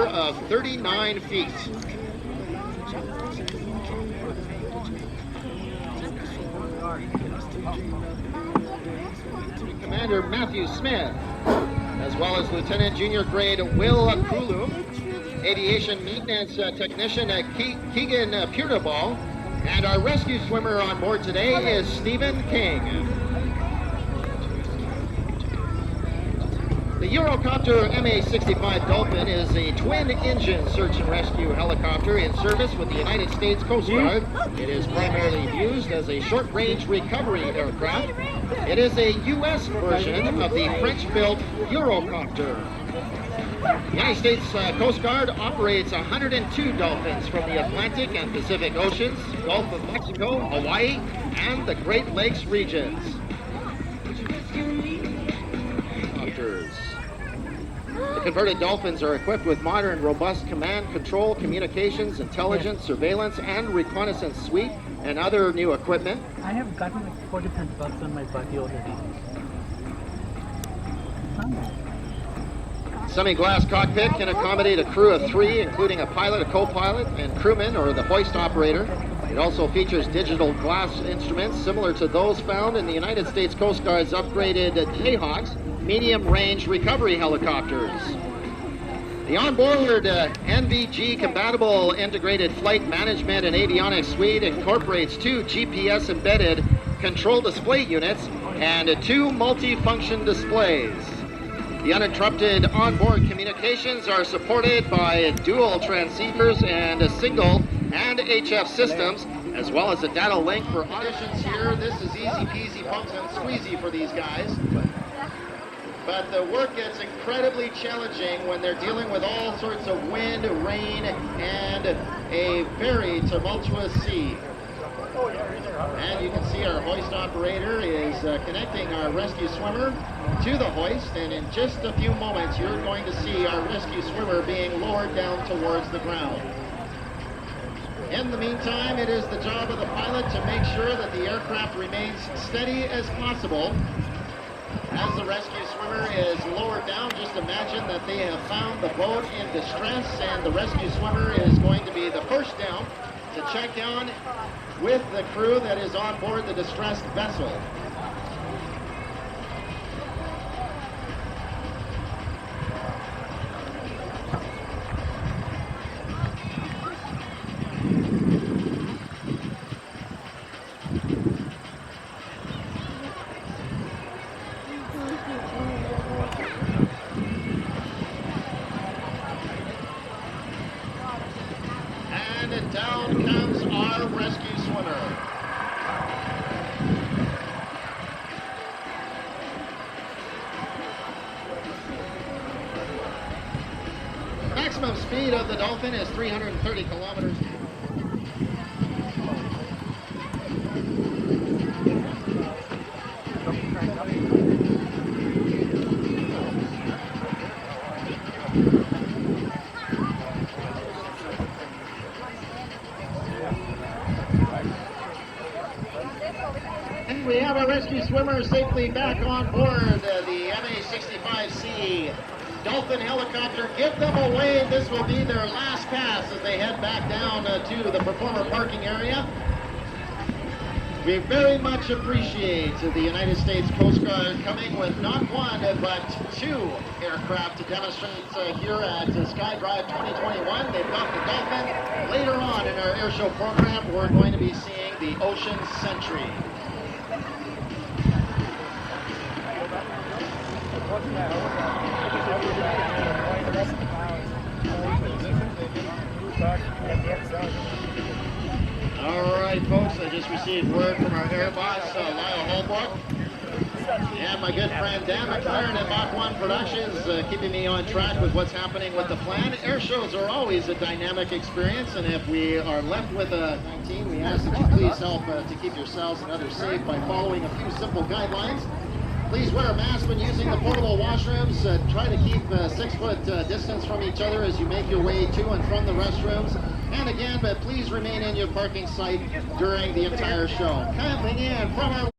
diameter of 39 feet. Commander Matthew Smith, as well as Lieutenant Junior Grade Will Kulu, Aviation Maintenance Technician Keegan Puterball, and our rescue swimmer on board today is Stephen King. The Eurocopter MH-65 Dolphin is a twin-engine search and rescue helicopter in service with the United States Coast Guard. It is primarily used as a short-range recovery aircraft. It is a U.S. version of the French-built Eurocopter. The United States Coast Guard operates 102 Dolphins from the Atlantic and Pacific Oceans, Gulf of Mexico, Hawaii, and the Great Lakes regions. The converted Dolphins are equipped with modern, robust command, control, communications, intelligence, surveillance, and reconnaissance suite, and other new equipment. I have gotten like 4 different bugs on my body already. Semi-glass cockpit can accommodate a crew of 3, including a pilot, a co-pilot, and crewman, or the hoist operator. It also features digital glass instruments similar to those found in the United States Coast Guard's upgraded Jayhawks medium-range recovery helicopters. The onboard NVG-compatible integrated flight management and avionics suite incorporates 2 GPS-embedded control display units and 2 multi-function displays. The uninterrupted onboard communications are supported by dual transceivers and single and HF systems, as well as a data link for auditions here. This is easy peasy bumps and squeezy for these guys. But the work gets incredibly challenging when they're dealing with all sorts of wind, rain, and a very tumultuous sea. And you can see our hoist operator is connecting our rescue swimmer to the hoist, and in just a few moments you're going to see our rescue swimmer being lowered down towards the ground. In the meantime, it is the job of the pilot to make sure that the aircraft remains steady as possible. As the rescue swimmer is lowered down, just imagine that they have found the boat in distress, and the rescue swimmer is going to be the first down to check on with the crew that is on board the distressed vessel. And down comes our rescue swimmer. Maximum speed of the Dolphin is 330 kilometers. And we have our rescue swimmer safely back on board the MH65 Dolphin helicopter. Give them away. This will be their last pass as they head back down to the performer parking area. We very much appreciate the United States Coast Guard coming with not 1 but 2 aircraft to demonstrate here at Skydrive 2021. They've got the Dolphin. Later on in our airshow program, we're going to be seeing the Ocean Sentry. All right, folks, I just received word from our air boss, Lyle Holbrook, and my good friend Dan McLaren at Mach 1 Productions, keeping me on track with what's happening with the plan. Air shows are always a dynamic experience, and if we are left with a 19, we ask that you please help to keep yourselves and others safe by following a few simple guidelines. Please wear a mask when using the portable washrooms. Try to keep a 6-foot distance from each other as you make your way to and from the restrooms. And again, but please remain in your parking site during the entire show. Coming in from our